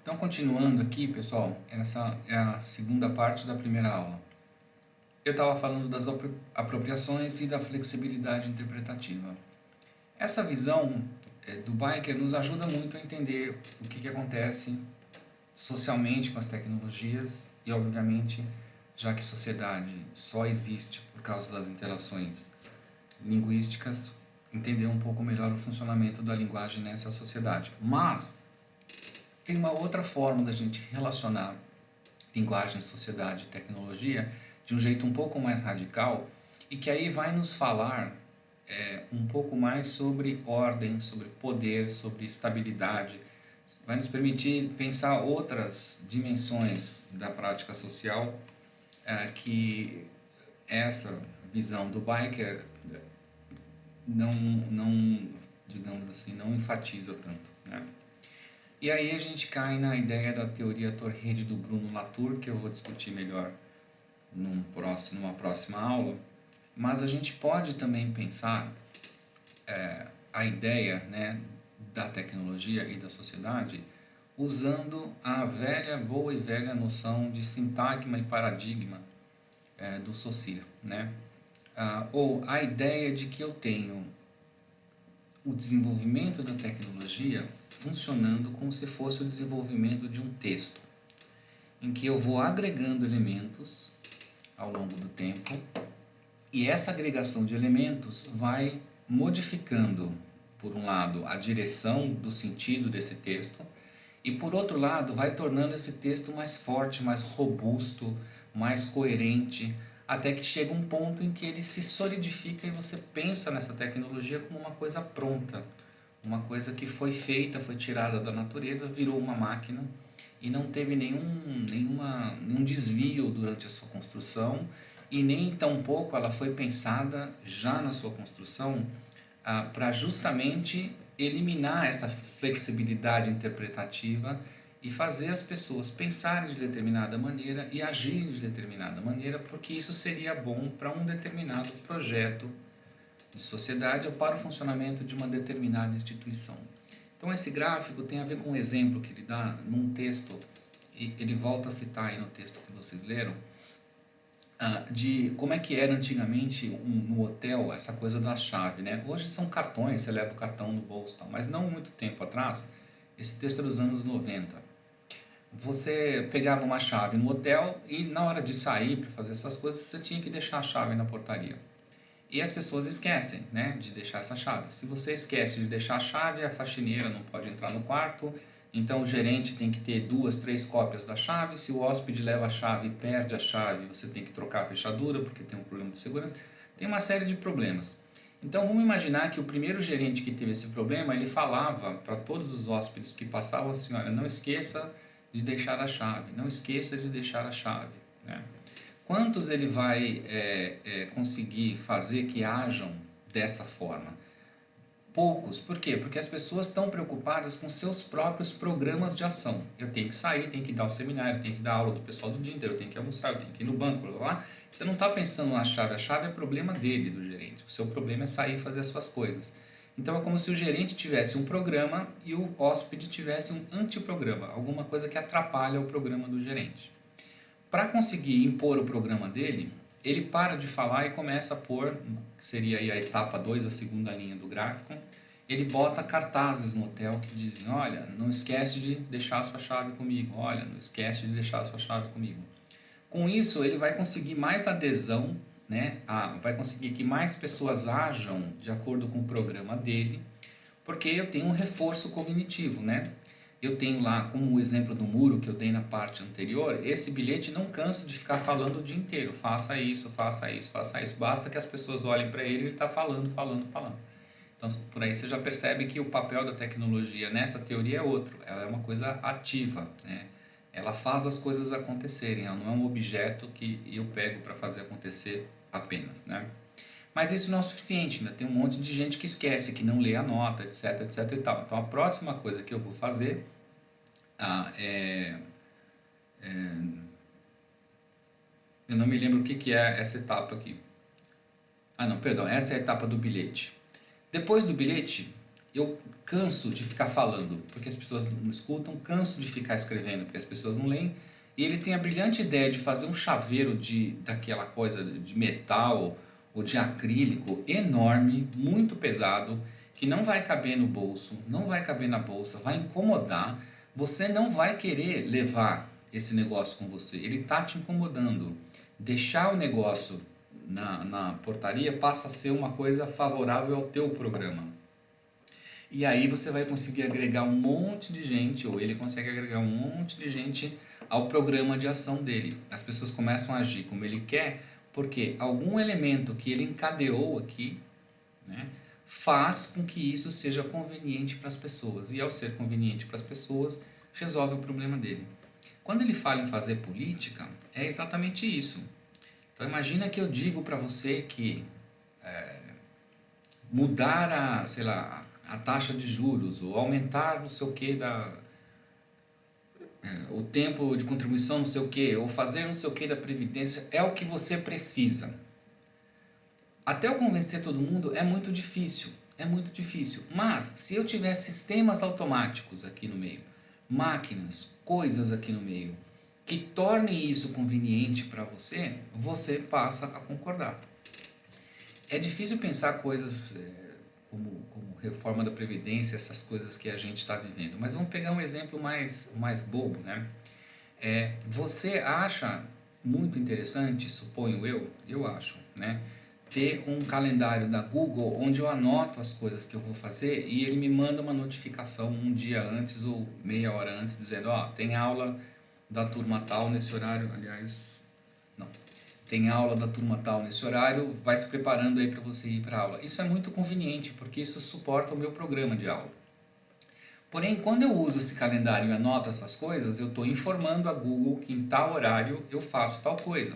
Então, continuando aqui, pessoal, essa é a segunda parte da primeira aula. Eu estava falando das apropriações e da flexibilidade interpretativa. Essa visão do Biker nos ajuda muito a entender o que acontece socialmente com as tecnologias e, obviamente, já que sociedade só existe por causa das interações linguísticas, entender um pouco melhor o funcionamento da linguagem nessa sociedade. Mas tem uma outra forma da gente relacionar linguagem, sociedade e tecnologia de um jeito um pouco mais radical e que aí vai nos falar um pouco mais sobre ordem, sobre poder, sobre estabilidade, vai nos permitir pensar outras dimensões da prática social que essa visão do Biker não, digamos assim, não enfatiza tanto, né? E aí a gente cai na ideia da teoria Torrede do Bruno Latour, que eu vou discutir melhor numa próxima aula, mas a gente pode também pensar a ideia, né, da tecnologia e da sociedade usando a boa e velha noção de sintagma e paradigma do Saussure, né? Ou a ideia de que eu tenho o desenvolvimento da tecnologia funcionando como se fosse o desenvolvimento de um texto, em que eu vou agregando elementos ao longo do tempo e essa agregação de elementos vai modificando, por um lado, a direção do sentido desse texto e, por outro lado, vai tornando esse texto mais forte, mais robusto, mais coerente, até que chega um ponto em que ele se solidifica e você pensa nessa tecnologia como uma coisa pronta, uma coisa que foi feita, foi tirada da natureza, virou uma máquina e não teve nenhum desvio durante a sua construção e nem tampouco ela foi pensada já na sua construção para justamente eliminar essa flexibilidade interpretativa e fazer as pessoas pensarem de determinada maneira e agirem de determinada maneira, porque isso seria bom para um determinado projeto de sociedade ou para o funcionamento de uma determinada instituição. Então esse gráfico tem a ver com um exemplo que ele dá num texto, e ele volta a citar aí no texto que vocês leram, de como é que era antigamente no hotel essa coisa da chave, né? Hoje são cartões, você leva o cartão no bolso, tal, mas não muito tempo atrás, esse texto é dos anos 90. Você pegava uma chave no hotel e na hora de sair para fazer suas coisas, você tinha que deixar a chave na portaria. E as pessoas esquecem, né, de deixar essa chave. Se você esquece de deixar a chave, a faxineira não pode entrar no quarto, então o gerente tem que ter 2, 3 cópias da chave. Se o hóspede leva a chave e perde a chave, você tem que trocar a fechadura porque tem um problema de segurança. Tem uma série de problemas. Então vamos imaginar que o primeiro gerente que teve esse problema, ele falava para todos os hóspedes que passavam assim, olha, não esqueça de deixar a chave, não esqueça de deixar a chave, né? Quantos ele vai conseguir fazer que ajam dessa forma? Poucos. Por quê? Porque as pessoas estão preocupadas com seus próprios programas de ação. Eu tenho que sair, tenho que dar o seminário, tenho que dar aula do pessoal do dia inteiro, eu tenho que almoçar, eu tenho que ir no banco, blá, blá. Você não está pensando na chave, a chave é problema dele, do gerente. O seu problema é sair e fazer as suas coisas. Então é como se o gerente tivesse um programa e o hóspede tivesse um antiprograma, alguma coisa que atrapalha o programa do gerente. Para conseguir impor o programa dele, ele para de falar e começa a pôr, que seria aí a etapa 2, a segunda linha do gráfico, ele bota cartazes no hotel que dizem, olha, não esquece de deixar a sua chave comigo, olha, não esquece de deixar a sua chave comigo. Com isso, ele vai conseguir mais adesão, né? Vai conseguir que mais pessoas ajam de acordo com o programa dele, porque eu tenho um reforço cognitivo, né? Eu tenho lá, como o exemplo do muro que eu dei na parte anterior, esse bilhete não cansa de ficar falando o dia inteiro. Faça isso, faça isso, faça isso. Basta que as pessoas olhem para ele e ele está falando, falando, falando. Então, por aí você já percebe que o papel da tecnologia nessa teoria é outro. Ela é uma coisa ativa, né? Ela faz as coisas acontecerem. Ela não é um objeto que eu pego para fazer acontecer apenas, né? Mas isso não é o suficiente, ainda tem um monte de gente que esquece, que não lê a nota, etc, etc e tal. Então a próxima coisa que eu vou fazer é, eu não me lembro o que é essa etapa aqui. Não, perdão, essa é a etapa do bilhete. Depois do bilhete, eu canso de ficar falando, porque as pessoas não escutam, canso de ficar escrevendo, porque as pessoas não leem, e ele tem a brilhante ideia de fazer um chaveiro daquela coisa de metal ou de acrílico enorme, muito pesado, que não vai caber no bolso, não vai caber na bolsa, vai incomodar, você não vai querer levar esse negócio com você, ele está te incomodando. Deixar o negócio na portaria passa a ser uma coisa favorável ao teu programa. E aí você vai conseguir agregar um monte de gente, ou ele consegue agregar um monte de gente ao programa de ação dele. As pessoas começam a agir como ele quer, porque algum elemento que ele encadeou aqui, né, faz com que isso seja conveniente para as pessoas. E ao ser conveniente para as pessoas, resolve o problema dele. Quando ele fala em fazer política, é exatamente isso. Então imagina que eu digo para você que mudar a, sei lá, a taxa de juros ou aumentar não sei o que o tempo de contribuição não sei o que ou fazer não sei o que da previdência é o que você precisa. Até eu convencer todo mundo é muito difícil, mas se eu tiver sistemas automáticos aqui no meio, máquinas, coisas aqui no meio que tornem isso conveniente para você, você passa a concordar. É difícil pensar coisas como reforma da Previdência, essas coisas que a gente está vivendo. Mas vamos pegar um exemplo mais bobo, né? Você acha muito interessante, suponho eu acho, né? Ter um calendário da Google onde eu anoto as coisas que eu vou fazer e ele me manda uma notificação um dia antes ou meia hora antes dizendo, ó, tem aula da turma tal nesse horário, aliás, não. Tem aula da turma tal nesse horário, vai se preparando aí para você ir para a aula. Isso é muito conveniente, porque isso suporta o meu programa de aula. Porém, quando eu uso esse calendário e anoto essas coisas, eu estou informando a Google que em tal horário eu faço tal coisa.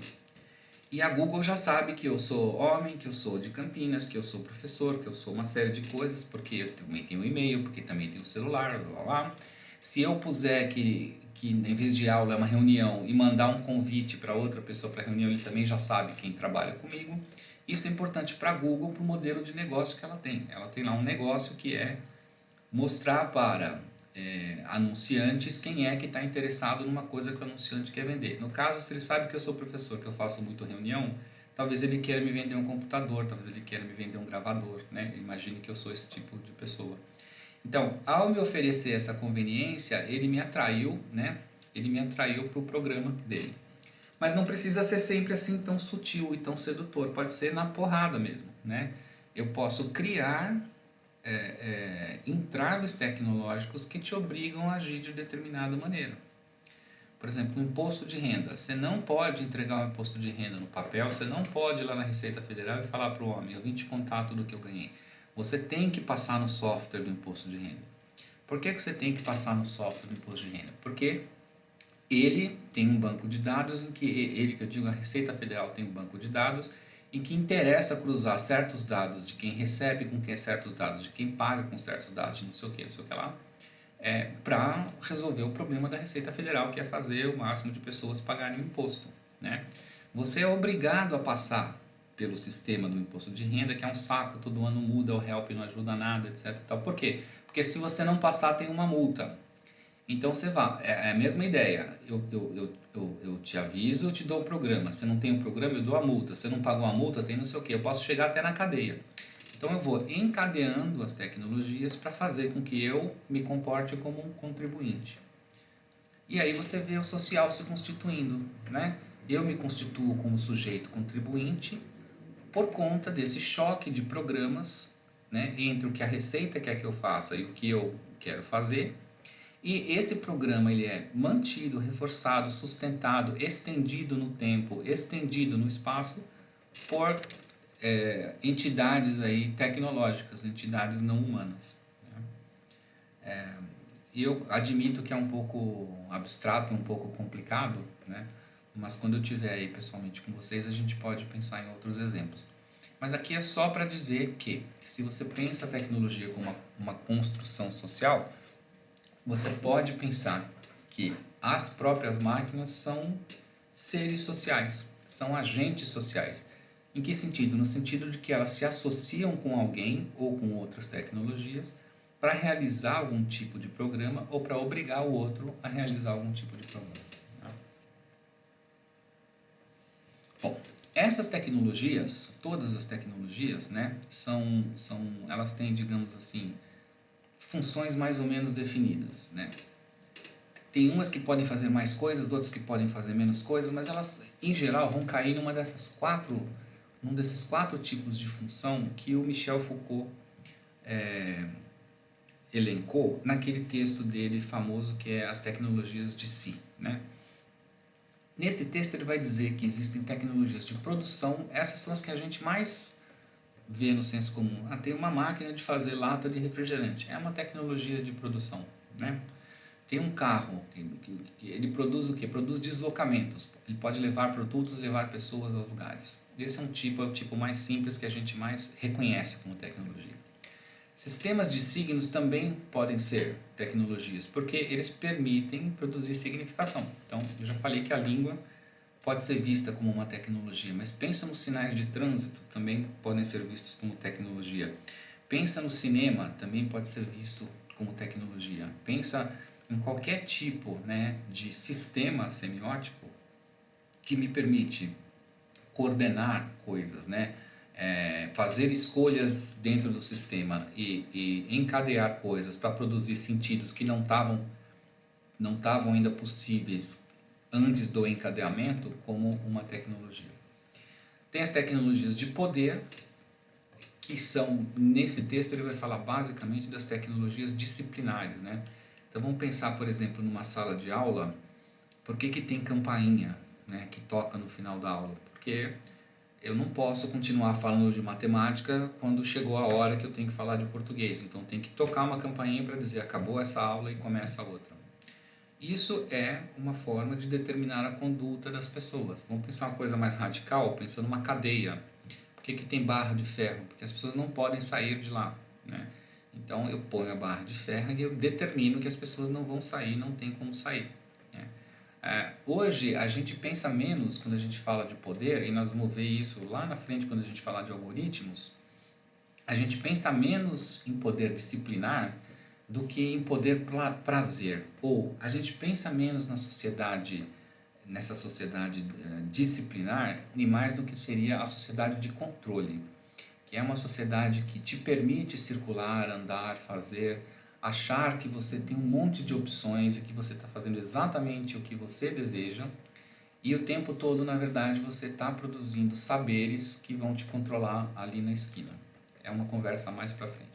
E a Google já sabe que eu sou homem, que eu sou de Campinas, que eu sou professor, que eu sou uma série de coisas, porque eu também tenho e-mail, porque também tenho celular, blá blá blá. Se eu puser que em vez de aula é uma reunião e mandar um convite para outra pessoa para a reunião, ele também já sabe quem trabalha comigo. Isso é importante para a Google, para o modelo de negócio que ela tem. Ela tem lá um negócio que é mostrar para anunciantes quem é que está interessado numa coisa que o anunciante quer vender. No caso, se ele sabe que eu sou professor, que eu faço muito reunião, talvez ele queira me vender um computador, talvez ele queira me vender um gravador, né? Imagine que eu sou esse tipo de pessoa. Então, ao me oferecer essa conveniência, ele me atraiu, né? Ele me atraiu para o programa dele. Mas não precisa ser sempre assim tão sutil e tão sedutor, pode ser na porrada mesmo, né? Eu posso criar entraves tecnológicos que te obrigam a agir de determinada maneira. Por exemplo, o imposto de renda. Você não pode entregar um imposto de renda no papel, você não pode ir lá na Receita Federal e falar para o homem, eu vim te contar tudo o que eu ganhei. Você tem que passar no software do imposto de renda. Por que você tem que passar no software do imposto de renda? Porque ele tem um banco de dados em que que eu digo, a Receita Federal tem um banco de dados em que interessa cruzar certos dados de quem recebe com certos dados de quem paga com certos dados, não sei o que lá, para resolver o problema da Receita Federal, que é fazer o máximo de pessoas pagarem o imposto, né? Você é obrigado a passar pelo sistema do imposto de renda, que é um saco, todo ano muda, o help não ajuda nada, etc. E tal. Por quê? Porque se você não passar, tem uma multa. Então você vai, é a mesma ideia, eu te aviso, eu te dou o programa, você não tem o programa, eu dou a multa, você não pagou a multa, tem não sei o que, eu posso chegar até na cadeia. Então eu vou encadeando as tecnologias para fazer com que eu me comporte como um contribuinte. E aí você vê o social se constituindo, né? Eu me constituo como sujeito contribuinte por conta desse choque de programas, né, entre o que a Receita quer que eu faça e o que eu quero fazer. E esse programa ele é mantido, reforçado, sustentado, estendido no tempo, estendido no espaço por entidades aí tecnológicas, entidades não humanas. Né? E eu admito que é um pouco abstrato, um pouco complicado, né? Mas quando eu estiver aí pessoalmente com vocês, a gente pode pensar em outros exemplos. Mas aqui é só para dizer que, se você pensa a tecnologia como uma construção social, você pode pensar que as próprias máquinas são seres sociais, são agentes sociais. Em que sentido? No sentido de que elas se associam com alguém ou com outras tecnologias para realizar algum tipo de programa ou para obrigar o outro a realizar algum tipo de programa. Tá? Bom, essas tecnologias, todas as tecnologias, né, elas têm, digamos assim, funções mais ou menos definidas, né? Tem umas que podem fazer mais coisas, outras que podem fazer menos coisas, mas elas, em geral, vão cair num desses quatro tipos de função que o Michel Foucault elencou naquele texto dele famoso que é As Tecnologias de Si, né? Nesse texto ele vai dizer que existem tecnologias de produção, essas são as que a gente mais vê no senso comum. Tem uma máquina de fazer lata de refrigerante, é uma tecnologia de produção, né? Tem um carro que ele produz o quê? Produz deslocamentos. Ele pode levar produtos, levar pessoas aos lugares. Esse é o tipo mais simples que a gente mais reconhece como tecnologia. Sistemas de signos também podem ser tecnologias, porque eles permitem produzir significação. Então, eu já falei que a língua pode ser vista como uma tecnologia, mas pensa nos sinais de trânsito, também podem ser vistos como tecnologia. Pensa no cinema, também pode ser visto como tecnologia. Pensa em qualquer tipo, né, de sistema semiótico que me permite coordenar coisas, né, fazer escolhas dentro do sistema e encadear coisas para produzir sentidos que não estavam ainda possíveis antes do encadeamento, como uma tecnologia. Tem as tecnologias de poder, que são, nesse texto ele vai falar basicamente das tecnologias disciplinares, né? Então vamos pensar, por exemplo, numa sala de aula, por que tem campainha, né, que toca no final da aula? Porque eu não posso continuar falando de matemática quando chegou a hora que eu tenho que falar de português. Então tem que tocar uma campainha para dizer acabou essa aula e começa a outra. Isso é uma forma de determinar a conduta das pessoas. Vamos pensar uma coisa mais radical, pensando numa cadeia. Por que tem barra de ferro? Porque as pessoas não podem sair de lá, né? Então eu ponho a barra de ferro e eu determino que as pessoas não vão sair, não tem como sair. Hoje a gente pensa menos quando a gente fala de poder, e nós vamos ver isso lá na frente quando a gente falar de algoritmos, a gente pensa menos em poder disciplinar do que em poder prazer, ou a gente pensa menos nessa sociedade disciplinar, e mais do que seria a sociedade de controle, que é uma sociedade que te permite circular, andar, fazer, achar que você tem um monte de opções e que você está fazendo exatamente o que você deseja, e o tempo todo, na verdade, você está produzindo saberes que vão te controlar ali na esquina. É uma conversa mais para frente.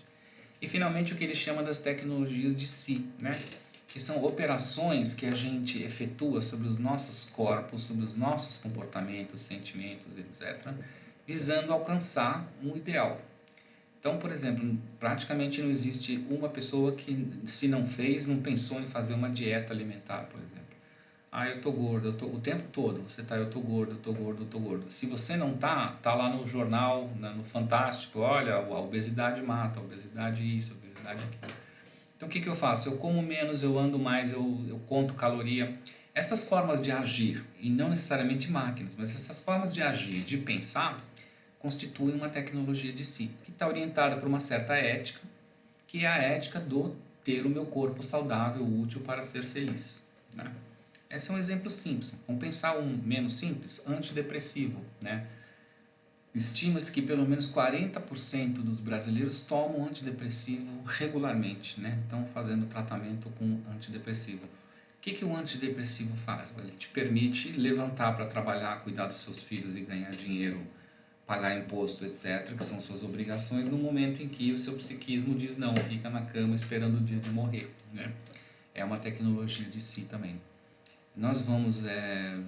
E finalmente o que ele chama das tecnologias de si, né? Que são operações que a gente efetua sobre os nossos corpos, sobre os nossos comportamentos, sentimentos, etc., visando alcançar um ideal. Então, por exemplo, praticamente não existe uma pessoa que, se não fez, não pensou em fazer uma dieta alimentar, por exemplo. Eu tô gordo, o tempo todo você tá, eu tô gordo, eu tô gordo, eu tô gordo. Se você não tá lá no jornal, no Fantástico, olha, a obesidade mata, a obesidade isso, a obesidade aquilo. Então o que eu faço? Eu como menos, eu ando mais, eu conto caloria. Essas formas de agir, e não necessariamente máquinas, mas essas formas de agir, de pensar, constituem uma tecnologia de si, que está orientada por uma certa ética, que é a ética do ter o meu corpo saudável, útil para ser feliz, né? Esse é um exemplo simples. Vamos pensar um menos simples, antidepressivo, né? Estima-se que pelo menos 40% dos brasileiros tomam antidepressivo regularmente, né? Estão fazendo tratamento com antidepressivo. O que o antidepressivo faz? Ele te permite levantar para trabalhar, cuidar dos seus filhos e ganhar dinheiro, pagar imposto, etc., que são suas obrigações, no momento em que o seu psiquismo diz não, fica na cama esperando o dia de morrer, né? É uma tecnologia de si também. Nós vamos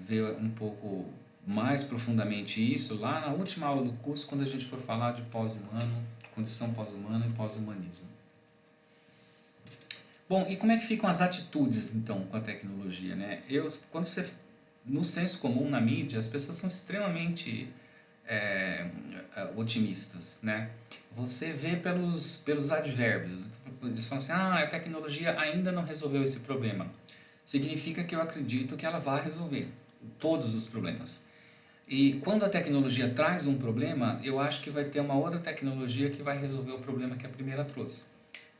ver um pouco mais profundamente isso lá na última aula do curso, quando a gente for falar de pós-humano, condição pós-humana e pós-humanismo. Bom, e como é que ficam as atitudes, então, com a tecnologia, né? No senso comum, na mídia, as pessoas são extremamente otimistas, né? Você vê pelos advérbios. Eles falam assim, a tecnologia ainda não resolveu esse problema. Significa que eu acredito que ela vai resolver todos os problemas. E quando a tecnologia traz um problema, eu acho que vai ter uma outra tecnologia que vai resolver o problema que a primeira trouxe.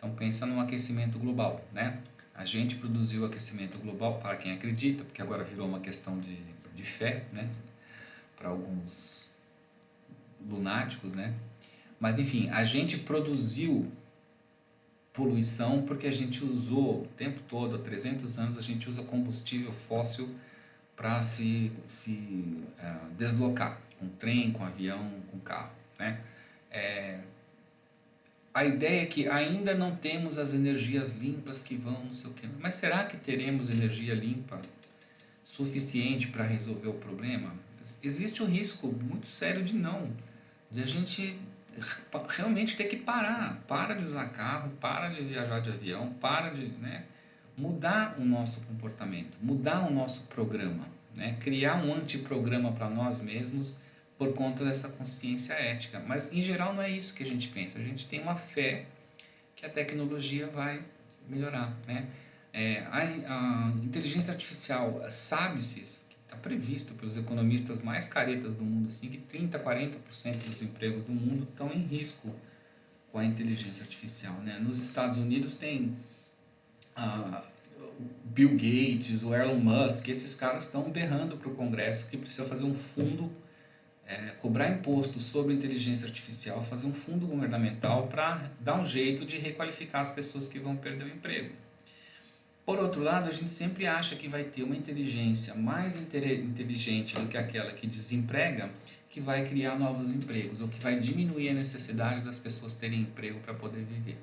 Então pensa no aquecimento global, né? A gente produziu o aquecimento global, para quem acredita, porque agora virou uma questão de fé, né? Para alguns lunáticos, né? Mas enfim, a gente produziu poluição porque a gente usou o tempo todo, há 300 anos, a gente usa combustível fóssil para se deslocar, com trem, com avião, com carro, né? A ideia é que ainda não temos as energias limpas que vão, não sei o quê. Mas será que teremos energia limpa suficiente para resolver o problema? Existe um risco muito sério de não, de a gente realmente ter que parar. Para de usar carro, para de viajar de avião, para de, né, mudar o nosso comportamento, mudar o nosso programa, né, criar um antiprograma para nós mesmos por conta dessa consciência ética. Mas em geral não é isso que a gente pensa. A gente tem uma fé que a tecnologia vai melhorar, né? A inteligência artificial, sabe-se, está previsto pelos economistas mais caretas do mundo, assim, que 30, 40% dos empregos do mundo estão em risco com a inteligência artificial, né? Nos Estados Unidos tem Bill Gates, o Elon Musk, esses caras estão berrando para o Congresso que precisa fazer um fundo, cobrar imposto sobre inteligência artificial, fazer um fundo governamental para dar um jeito de requalificar as pessoas que vão perder o emprego. Por outro lado, a gente sempre acha que vai ter uma inteligência mais inteligente do que aquela que desemprega, que vai criar novos empregos, ou que vai diminuir a necessidade das pessoas terem emprego para poder viver.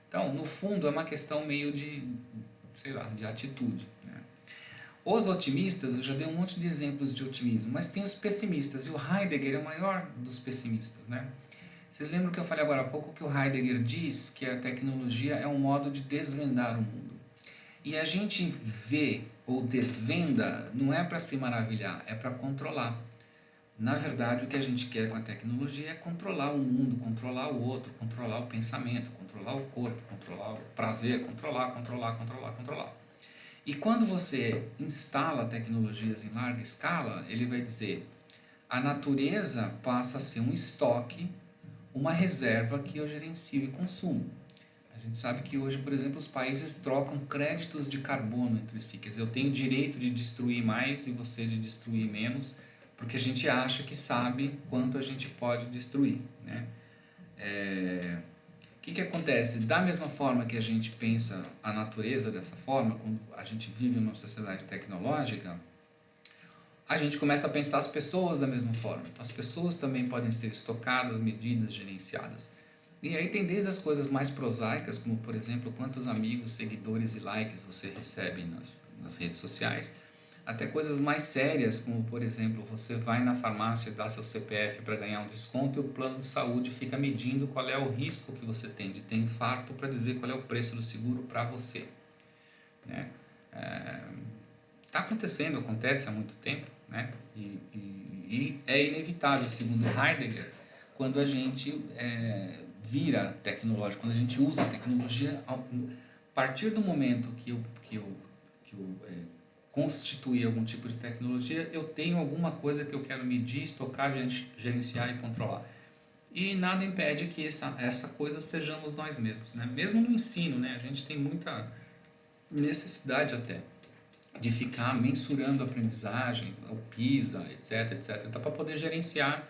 Então, no fundo, é uma questão meio de, sei lá, de atitude, né? Os otimistas, eu já dei um monte de exemplos de otimismo, mas tem os pessimistas, e o Heidegger é o maior dos pessimistas, né? Vocês lembram que eu falei agora há pouco que o Heidegger diz que a tecnologia é um modo de desvendar o mundo. E a gente vê ou desvenda não é para se maravilhar, é para controlar. Na verdade, o que a gente quer com a tecnologia é controlar o mundo, controlar o outro, controlar o pensamento, controlar o corpo, controlar o prazer, controlar. E quando você instala tecnologias em larga escala, ele vai dizer: a natureza passa a ser um estoque, uma reserva que eu gerencio e consumo. A gente sabe que hoje, por exemplo, os países trocam créditos de carbono entre si. Quer dizer, eu tenho o direito de destruir mais e você de destruir menos, porque a gente acha que sabe quanto a gente pode destruir, né? O que acontece? Da mesma forma que a gente pensa a natureza dessa forma, quando a gente vive numa sociedade tecnológica, a gente começa a pensar as pessoas da mesma forma. Então, as pessoas também podem ser estocadas, medidas, gerenciadas. E aí tem desde as coisas mais prosaicas, como, por exemplo, quantos amigos, seguidores e likes você recebe nas redes sociais, até coisas mais sérias, como, por exemplo, você vai na farmácia e dá seu CPF para ganhar um desconto e o plano de saúde fica medindo qual é o risco que você tem de ter infarto para dizer qual é o preço do seguro para você, né? Está acontecendo, acontece há muito tempo, né? E é inevitável, segundo Heidegger, quando a gente vira tecnológico, quando a gente usa a tecnologia, a partir do momento que eu constituir algum tipo de tecnologia, eu tenho alguma coisa que eu quero medir, estocar, gerenciar e controlar. E nada impede que essa coisa sejamos nós mesmos, né? Mesmo no ensino, né? A gente tem muita necessidade até de ficar mensurando a aprendizagem, o PISA, etc, etc, então, para poder gerenciar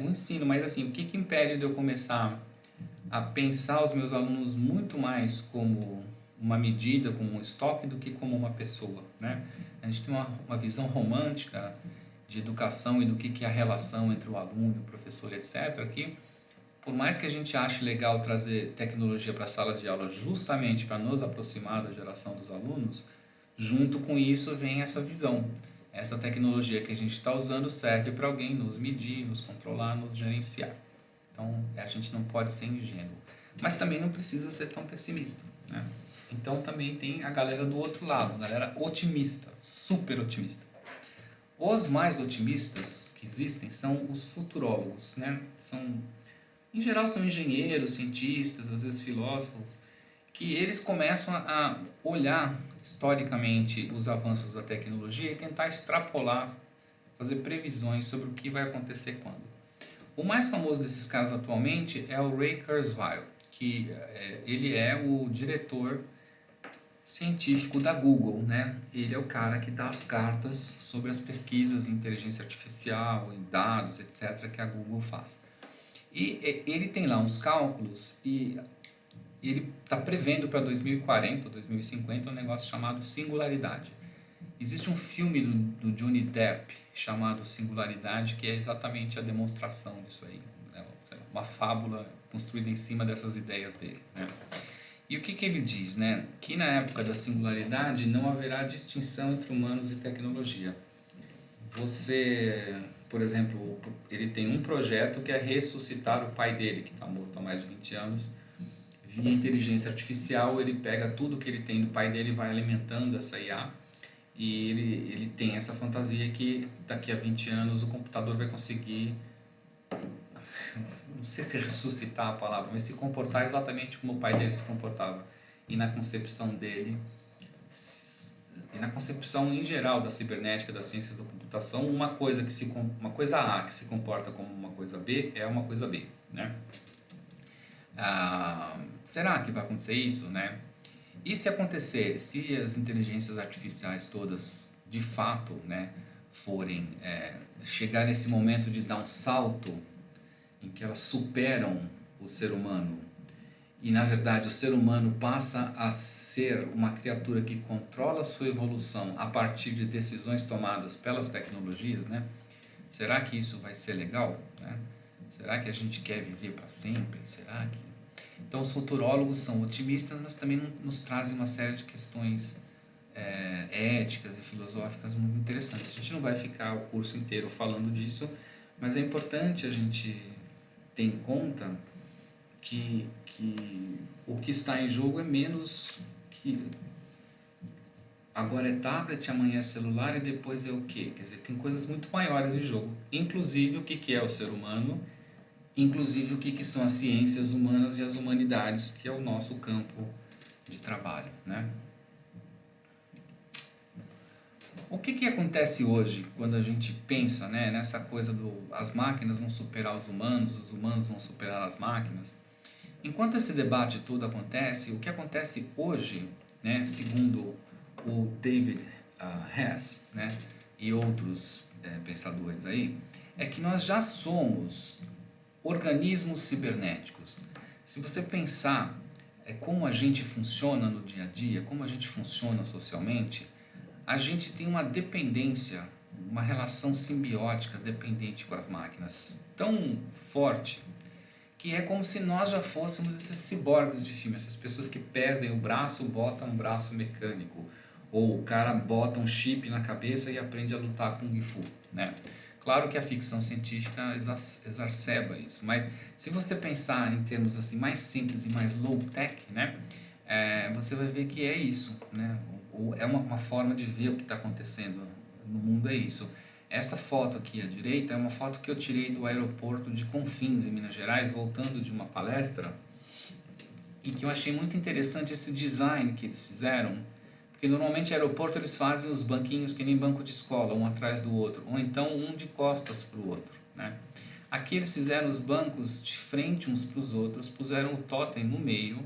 o ensino. Mas assim, o que impede de eu começar a pensar os meus alunos muito mais como uma medida, como um estoque, do que como uma pessoa, né? A gente tem uma visão romântica de educação e do que é a relação entre o aluno, o professor, etc, que por mais que a gente ache legal trazer tecnologia para a sala de aula justamente para nos aproximar da geração dos alunos, junto com isso vem essa visão. Essa tecnologia que a gente está usando serve para alguém nos medir, nos controlar, nos gerenciar. Então, a gente não pode ser ingênuo. Mas também não precisa ser tão pessimista, né? Então, também tem a galera do outro lado, a galera otimista, super otimista. Os mais otimistas que existem são os futurólogos, né? Em geral, são engenheiros, cientistas, às vezes filósofos, que eles começam a olhar historicamente os avanços da tecnologia e tentar extrapolar, fazer previsões sobre o que vai acontecer quando. O mais famoso desses caras atualmente é o Ray Kurzweil, que ele é o diretor científico da Google, né? Ele é o cara que dá as cartas sobre as pesquisas em inteligência artificial, em dados, etc., que a Google faz. E ele tem lá uns cálculos e ele está prevendo para 2040 ou 2050 um negócio chamado singularidade. Existe um filme do Johnny Depp chamado Singularidade, que é exatamente a demonstração disso aí. É uma fábula construída em cima dessas ideias dele, né? E o que ele diz, né? Que na época da singularidade não haverá distinção entre humanos e tecnologia. Você, por exemplo, ele tem um projeto que é ressuscitar o pai dele, que está morto há mais de 20 anos. Via inteligência artificial, ele pega tudo que ele tem do pai dele e vai alimentando essa IA. E ele tem essa fantasia que daqui a 20 anos o computador vai conseguir, não sei se ressuscitar a palavra, mas se comportar exatamente como o pai dele se comportava. E na concepção dele, e na concepção em geral da cibernética, das ciências da computação, uma coisa A que se comporta como uma coisa B é uma coisa B, né? Será que vai acontecer isso, né? E se acontecer, se as inteligências artificiais todas de fato, né, forem chegar nesse momento de dar um salto em que elas superam o ser humano e na verdade o ser humano passa a ser uma criatura que controla a sua evolução a partir de decisões tomadas pelas tecnologias, né? Será que isso vai ser legal, né? Será que a gente quer viver para sempre? Será que... Então os futurólogos são otimistas, mas também nos trazem uma série de questões éticas e filosóficas muito interessantes. A gente não vai ficar o curso inteiro falando disso, mas é importante a gente ter em conta que o que está em jogo é menos que... Agora é tablet, amanhã é celular e depois é o quê? Quer dizer, tem coisas muito maiores em jogo. Inclusive o que é o ser humano, inclusive o que são as ciências humanas e as humanidades, que é o nosso campo de trabalho, né? O que acontece hoje quando a gente pensa, né, nessa coisa as máquinas vão superar os humanos vão superar as máquinas? Enquanto esse debate todo acontece, o que acontece hoje, né, segundo o David Hess, né, e outros pensadores aí, é que nós já somos organismos cibernéticos. Se você pensar como a gente funciona no dia a dia, como a gente funciona socialmente, a gente tem uma dependência, uma relação simbiótica dependente com as máquinas tão forte que é como se nós já fôssemos esses ciborgues de filme, essas pessoas que perdem o braço, botam um braço mecânico, ou o cara bota um chip na cabeça e aprende a lutar Kung Fu, né? Claro que a ficção científica exacerba isso, mas se você pensar em termos assim mais simples e mais low-tech, né, você vai ver que é isso, né? É uma forma de ver o que está acontecendo no mundo, é isso. Essa foto aqui à direita é uma foto que eu tirei do aeroporto de Confins, em Minas Gerais, voltando de uma palestra, e que eu achei muito interessante esse design que eles fizeram, porque normalmente no aeroporto eles fazem os banquinhos que nem banco de escola, um atrás do outro, ou então um de costas para o outro, né? Aqui eles fizeram os bancos de frente uns para os outros, puseram o totem no meio,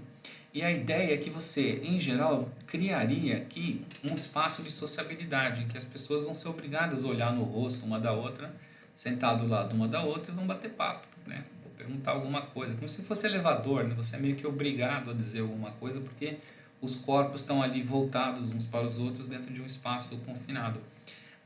e a ideia é que você, em geral, criaria aqui um espaço de sociabilidade, em que as pessoas vão ser obrigadas a olhar no rosto uma da outra, sentar do lado uma da outra e vão bater papo, né? Vou perguntar alguma coisa, como se fosse elevador, né? Você é meio que obrigado a dizer alguma coisa, porque os corpos estão ali voltados uns para os outros dentro de um espaço confinado.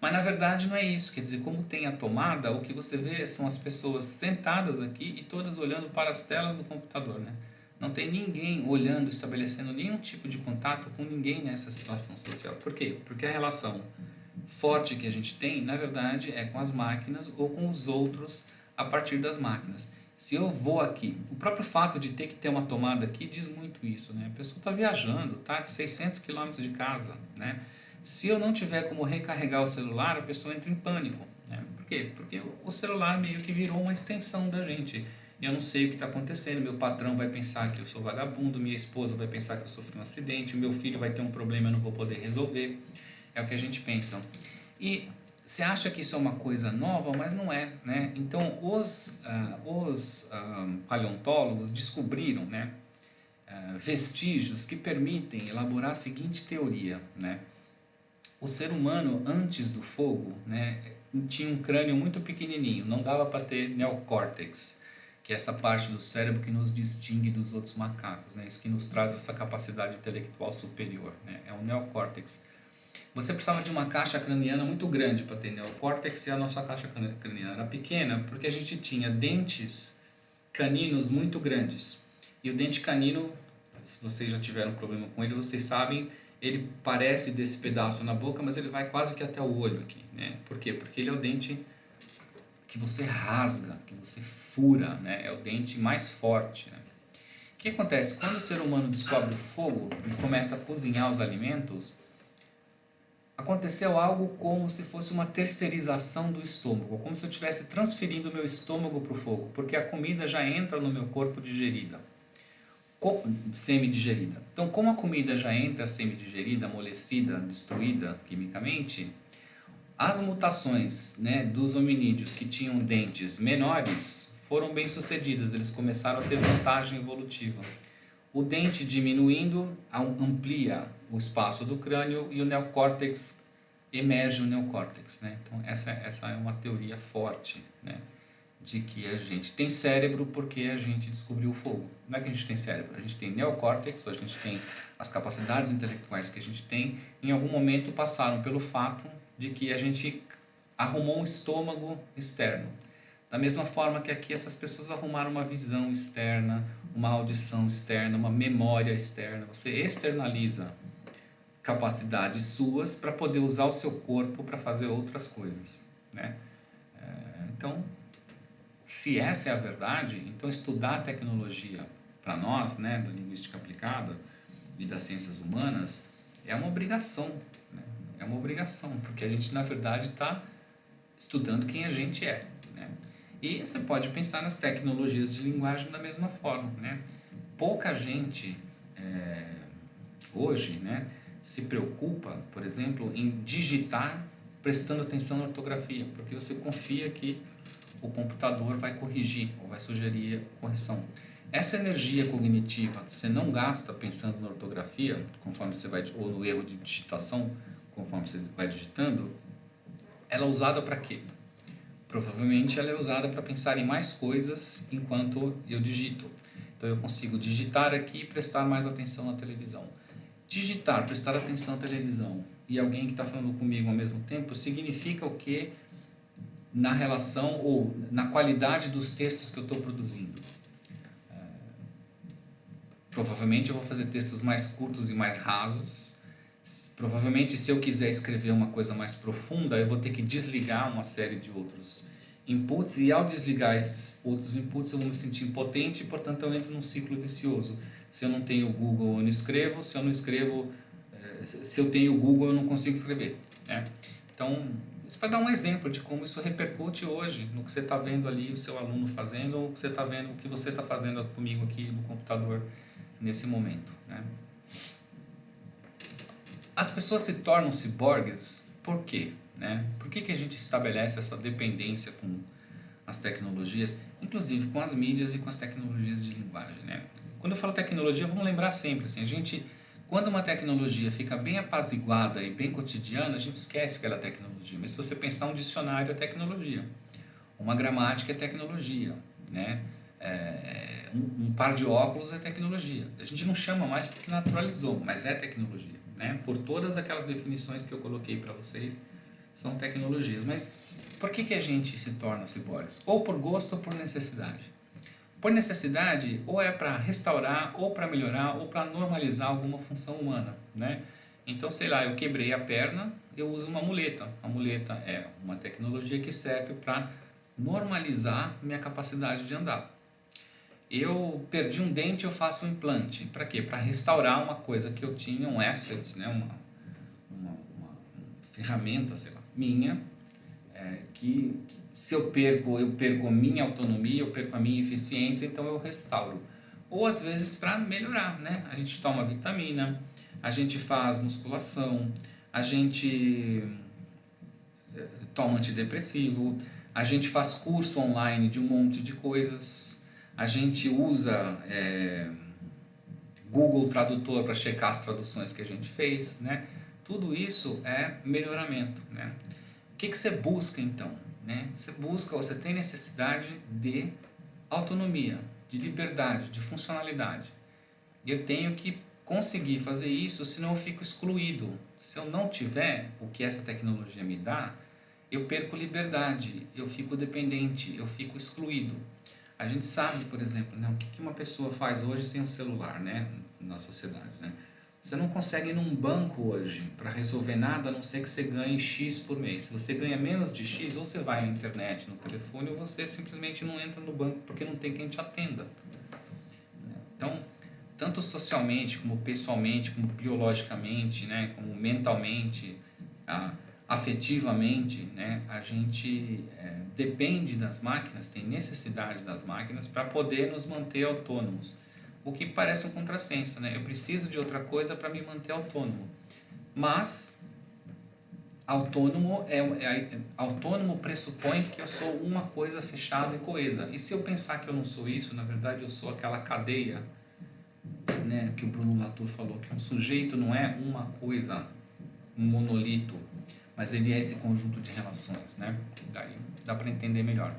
Mas na verdade não é isso, quer dizer, como tem a tomada, o que você vê são as pessoas sentadas aqui e todas olhando para as telas do computador, né? Não tem ninguém olhando, estabelecendo nenhum tipo de contato com ninguém nessa situação social. Por quê? Porque a relação forte que a gente tem, na verdade, é com as máquinas ou com os outros a partir das máquinas. Se eu vou aqui, o próprio fato de ter que ter uma tomada aqui diz muito isso, né? A pessoa está viajando, está a 600 quilômetros de casa, né? Se eu não tiver como recarregar o celular, a pessoa entra em pânico, né? Por quê? Porque o celular meio que virou uma extensão da gente. Eu não sei o que está acontecendo, meu patrão vai pensar que eu sou vagabundo, minha esposa vai pensar que eu sofri um acidente, o meu filho vai ter um problema e eu não vou poder resolver. É o que a gente pensa. E você acha que isso é uma coisa nova, mas não é, né? Então, os paleontólogos descobriram, né, vestígios que permitem elaborar a seguinte teoria, né? O ser humano, antes do fogo, né, tinha um crânio muito pequenininho, não dava para ter neocórtex, que é essa parte do cérebro que nos distingue dos outros macacos, né? Isso que nos traz essa capacidade intelectual superior, né? É o neocórtex. Você precisava de uma caixa craniana muito grande para ter neocórtex, e a nossa caixa craniana era pequena porque a gente tinha dentes caninos muito grandes. E o dente canino, se vocês já tiveram problema com ele, vocês sabem, ele parece desse pedaço na boca, mas ele vai quase que até o olho aqui, né? Por quê? Porque ele é o dente que você rasga, que você fura, né? É o dente mais forte, né? O que acontece? Quando o ser humano descobre o fogo e começa a cozinhar os alimentos, aconteceu algo como se fosse uma terceirização do estômago, como se eu estivesse transferindo o meu estômago para o fogo, porque a comida já entra no meu corpo digerida, semi-digerida. Então, como a comida já entra semi-digerida, amolecida, destruída quimicamente, as mutações, né, dos hominídeos que tinham dentes menores foram bem sucedidas, eles começaram a ter vantagem evolutiva. O dente diminuindo amplia o espaço do crânio e o neocórtex emerge o neocórtex, né? Então essa é uma teoria forte, né, de que a gente tem cérebro porque a gente descobriu o fogo. Não é que a gente tem cérebro, a gente tem neocórtex, ou a gente tem as capacidades intelectuais que a gente tem, em algum momento passaram pelo fato de que a gente arrumou um estômago externo. Da mesma forma que aqui essas pessoas arrumaram uma visão externa, uma audição externa, uma memória externa. Você externaliza capacidades suas para poder usar o seu corpo para fazer outras coisas, né? Então, se essa é a verdade, então estudar tecnologia para nós, né, da linguística aplicada e das ciências humanas, é uma obrigação, né? É uma obrigação, porque a gente na verdade está estudando quem a gente é, né? E você pode pensar nas tecnologias de linguagem da mesma forma, né? Pouca gente hoje, né, se preocupa, por exemplo, em digitar prestando atenção na ortografia, porque você confia que o computador vai corrigir ou vai sugerir correção. Essa energia cognitiva que você não gasta pensando na ortografia, conforme você vai, ou no erro de digitação, conforme você vai digitando, ela é usada para quê? Provavelmente ela é usada para pensar em mais coisas enquanto eu digito. Então eu consigo digitar aqui e prestar mais atenção na televisão. Digitar, prestar atenção na televisão e alguém que está falando comigo ao mesmo tempo significa o que na relação ou na qualidade dos textos que eu estou produzindo? Provavelmente eu vou fazer textos mais curtos e mais rasos. Provavelmente, se eu quiser escrever uma coisa mais profunda, eu vou ter que desligar uma série de outros inputs, e ao desligar esses outros inputs eu vou me sentir impotente e, portanto, eu entro num ciclo vicioso. Se eu não tenho o Google, eu não escrevo. Se eu não escrevo, se eu tenho o Google, eu não consigo escrever, né? Então, isso para dar um exemplo de como isso repercute hoje no que você está vendo ali o seu aluno fazendo, ou o que você está vendo, o que você está fazendo comigo aqui no computador nesse momento, né? As pessoas se tornam ciborgues por quê, né? Por que a gente estabelece essa dependência com as tecnologias, inclusive com as mídias e com as tecnologias de linguagem, né? Quando eu falo tecnologia, vamos lembrar sempre, assim, quando uma tecnologia fica bem apaziguada e bem cotidiana, a gente esquece que ela é tecnologia. Mas se você pensar, um dicionário é tecnologia, uma gramática é tecnologia, né? Um par de óculos é tecnologia. A gente não chama mais porque naturalizou, mas é tecnologia, né? Por todas aquelas definições que eu coloquei para vocês, são tecnologias. Mas por que a gente se torna ciborgues? Ou por gosto ou por necessidade. Por necessidade, ou é para restaurar, ou para melhorar, ou para normalizar alguma função humana, né? Então, sei lá, eu quebrei a perna, eu uso uma muleta. A muleta é uma tecnologia que serve para normalizar minha capacidade de andar. Eu perdi um dente, eu faço um implante. Para quê? Para restaurar uma coisa que eu tinha, um asset, né? uma ferramenta, sei lá, minha, que se eu perco a minha autonomia, eu perco a minha eficiência, então eu restauro. Ou às vezes para melhorar, né? A gente toma vitamina, a gente faz musculação, a gente toma antidepressivo, a gente faz curso online de um monte de coisas, a gente usa Google Tradutor para checar as traduções que a gente fez, né? Tudo isso é melhoramento, né? O que você busca então, né? Você tem necessidade de autonomia, de liberdade, de funcionalidade. Eu tenho que conseguir fazer isso, senão eu fico excluído. Se eu não tiver o que essa tecnologia me dá, eu perco liberdade, eu fico dependente, eu fico excluído. A gente sabe, por exemplo, né, o que uma pessoa faz hoje sem um celular, né, na sociedade, né? Você não consegue ir num banco hoje para resolver nada, a não ser que você ganhe X por mês. Se você ganha menos de X, ou você vai na internet, no telefone, ou você simplesmente não entra no banco porque não tem quem te atenda. Então, tanto socialmente, como pessoalmente, como biologicamente, né, como mentalmente, afetivamente, né, a gente depende das máquinas, tem necessidade das máquinas para poder nos manter autônomos. O que parece um contrassenso, né? Eu preciso de outra coisa para me manter autônomo. Mas autônomo pressupõe que eu sou uma coisa fechada e coesa. E se eu pensar que eu não sou isso, na verdade eu sou aquela cadeia, né, que o Bruno Latour falou, que um sujeito não é uma coisa, um monolito, mas ele é esse conjunto de relações, né? Daí dá para entender melhor.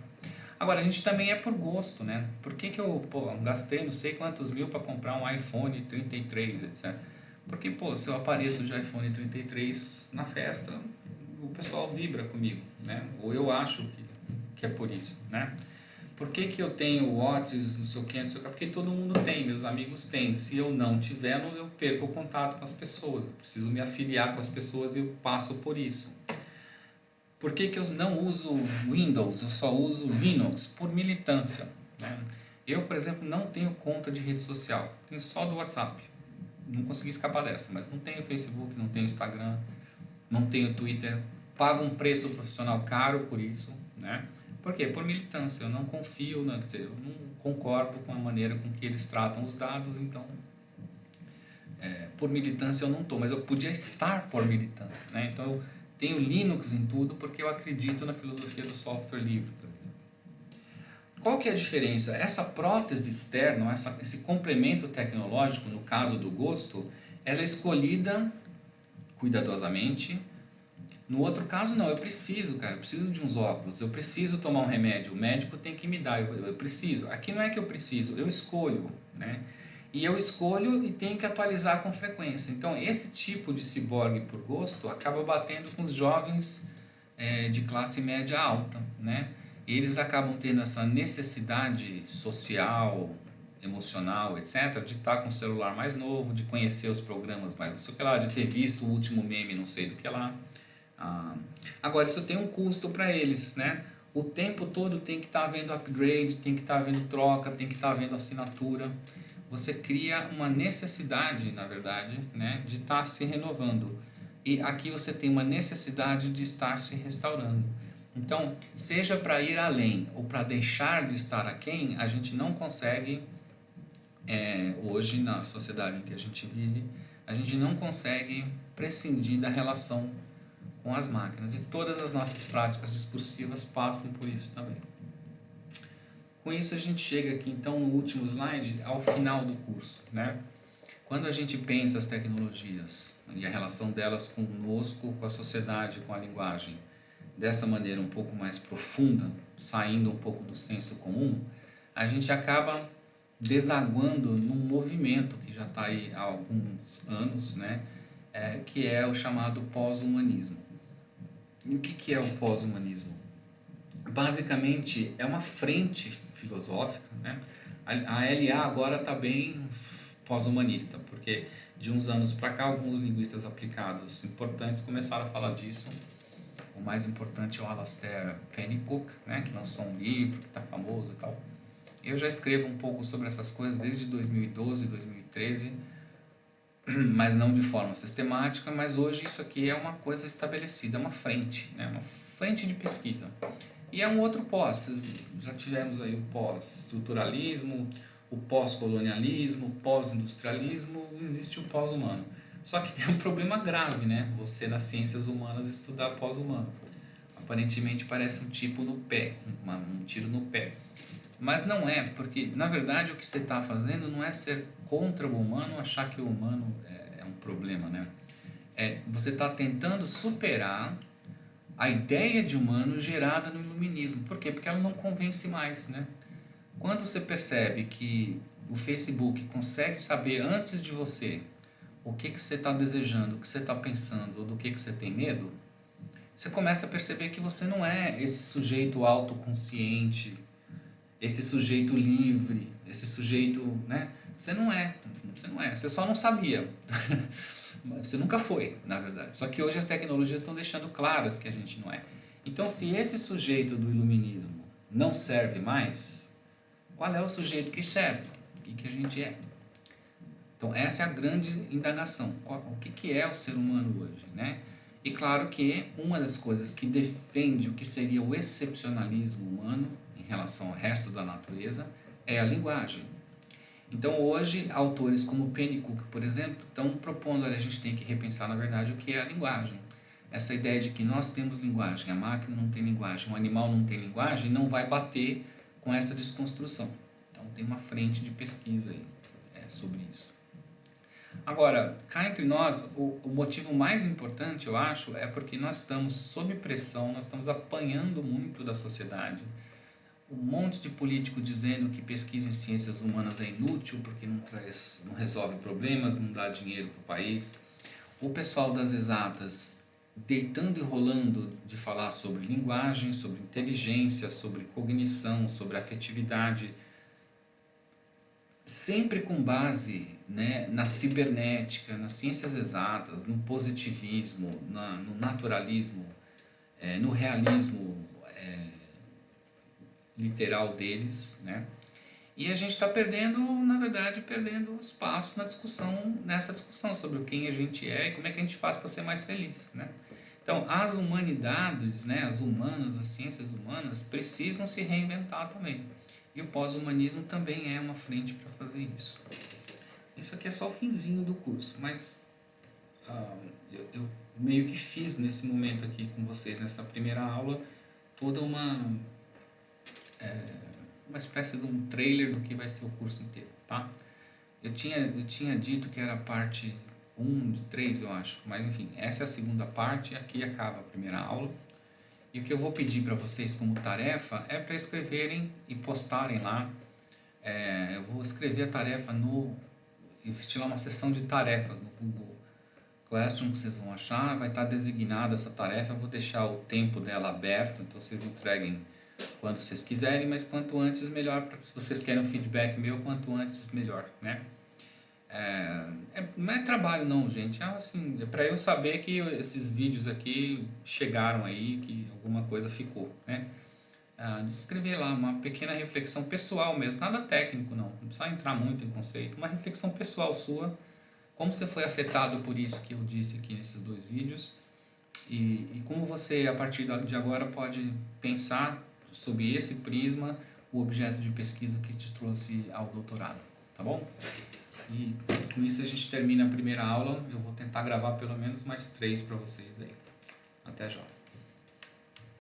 Agora, a gente também é por gosto, né? Por que eu gastei não sei quantos mil para comprar um iPhone 33, etc. Porque, se eu apareço de iPhone 33 na festa, o pessoal vibra comigo, né? Ou eu acho que é por isso, né? Por que eu tenho Whats, não sei o que, não sei o que? Porque todo mundo tem, meus amigos têm. Se eu não tiver, eu perco o contato com as pessoas. Eu preciso me afiliar com as pessoas e eu passo por isso. Por que eu não uso Windows, eu só uso Linux? Por militância, né? Eu, por exemplo, não tenho conta de rede social, tenho só do WhatsApp. Não consegui escapar dessa, mas não tenho Facebook, não tenho Instagram, não tenho Twitter. Pago um preço profissional caro por isso, né? Por quê? Por militância. Eu não confio, quer dizer, eu não concordo com a maneira com que eles tratam os dados, então por militância eu não estou, mas eu podia estar por militância, né? Então eu tenho Linux em tudo porque eu acredito na filosofia do software livre, por exemplo. Qual que é a diferença? Essa prótese externa, esse complemento tecnológico, no caso do gosto, ela é escolhida cuidadosamente. No outro caso, não, eu preciso de uns óculos, eu preciso tomar um remédio, o médico tem que me dar, eu preciso. Aqui não é que eu preciso, eu escolho, né? E eu escolho e tenho que atualizar com frequência. Então, esse tipo de ciborgue por gosto acaba batendo com os jovens de classe média alta, né? Eles acabam tendo essa necessidade social, emocional, etc., de estar com o celular mais novo, de conhecer os programas mais não sei o que lá, de ter visto o último meme não sei do que lá. Agora, isso tem um custo para eles, né? O tempo todo tem que estar havendo upgrade, tem que estar havendo troca, tem que estar havendo assinatura. Você cria uma necessidade, na verdade, né, de estar se renovando. E aqui você tem uma necessidade de estar se restaurando. Então, seja para ir além ou para deixar de estar aquém, a gente não consegue, hoje na sociedade em que a gente vive, a gente não consegue prescindir da relação com as máquinas. E todas as nossas práticas discursivas passam por isso também. Com isso a gente chega aqui então no último slide, ao final do curso, né? Quando a gente pensa as tecnologias e a relação delas conosco, com a sociedade, com a linguagem, dessa maneira um pouco mais profunda, saindo um pouco do senso comum, a gente acaba desaguando num movimento que já está aí há alguns anos, né? Que é o chamado pós-humanismo. E o que é o pós-humanismo? Basicamente é uma frente filosófica, né? A LA agora está bem pós-humanista, porque de uns anos para cá alguns linguistas aplicados importantes começaram a falar disso. O mais importante é o Alastair Pennycook, né, que lançou um livro que está famoso e tal. Eu já escrevo um pouco sobre essas coisas desde 2012, 2013, mas não de forma sistemática, mas hoje isso aqui é uma coisa estabelecida, uma frente, né, uma frente de pesquisa. E é um outro pós, já tivemos aí o pós-estruturalismo, o pós-colonialismo, o pós-industrialismo, existe o pós-humano. Só que tem um problema grave, né? Você nas ciências humanas estudar pós-humano. Aparentemente parece um tipo no pé, um tiro no pé. Mas não é, porque na verdade o que você está fazendo não é ser contra o humano, achar que o humano é um problema, né? Você está tentando superar a ideia de humano gerada no iluminismo. Por quê? Porque ela não convence mais, né? Quando você percebe que o Facebook consegue saber antes de você o que você está desejando, o que você está pensando, ou do que você tem medo, você começa a perceber que você não é esse sujeito autoconsciente, esse sujeito livre, esse sujeito, né? Você não é, você só não sabia. Você nunca foi, na verdade. Só que hoje as tecnologias estão deixando claras que a gente não é. Então, se esse sujeito do iluminismo não serve mais, qual é o sujeito que serve? O que a gente é? Então, essa é a grande indagação. O que é o ser humano hoje, né? E claro que uma das coisas que defende o que seria o excepcionalismo humano em relação ao resto da natureza é a linguagem. Então hoje autores como Pennycook, por exemplo, estão propondo, olha, a gente tem que repensar na verdade o que é a linguagem. Essa ideia de que nós temos linguagem, a máquina não tem linguagem, o animal não tem linguagem, não vai bater com essa desconstrução. Então tem uma frente de pesquisa aí sobre isso. Agora, cá entre nós, o motivo mais importante, eu acho, é porque nós estamos sob pressão, nós estamos apanhando muito da sociedade. Um monte de político dizendo que pesquisa em ciências humanas é inútil porque não resolve problemas, não dá dinheiro para o país. O pessoal das exatas deitando e rolando de falar sobre linguagem, sobre inteligência, sobre cognição, sobre afetividade, sempre com base, né, na cibernética, nas ciências exatas, no positivismo, no naturalismo, no realismo literal deles, né? E a gente está perdendo, na verdade, perdendo espaço na discussão, nessa discussão sobre quem a gente é e como é que a gente faz para ser mais feliz, né? Então, as humanidades, né, as humanas, as ciências humanas precisam se reinventar também. E o pós-humanismo também é uma frente para fazer isso. Isso aqui é só o finzinho do curso, mas eu meio que fiz nesse momento aqui com vocês, nessa primeira aula, toda uma espécie de um trailer do que vai ser o curso inteiro, tá? Eu tinha dito que era a parte 1 de 3, eu acho, mas enfim, essa é a segunda parte, aqui acaba a primeira aula. E o que eu vou pedir para vocês como tarefa é para escreverem e postarem lá. Eu vou escrever a tarefa existe lá uma seção de tarefas no Google Classroom que vocês vão achar, vai estar designada essa tarefa, eu vou deixar o tempo dela aberto, então vocês entreguem quando vocês quiserem, mas quanto antes melhor, se vocês querem um feedback meu, quanto antes melhor, né? Não é trabalho não, gente, assim, é para eu saber que esses vídeos aqui chegaram aí, que alguma coisa ficou, né? Escrever lá uma pequena reflexão pessoal mesmo, nada técnico não precisa entrar muito em conceito, uma reflexão pessoal sua, como você foi afetado por isso que eu disse aqui nesses dois vídeos e como você a partir de agora pode pensar sob esse prisma o objeto de pesquisa que te trouxe ao doutorado, tá bom? E com isso a gente termina a primeira aula, eu vou tentar gravar pelo menos mais 3 para vocês aí. Até já.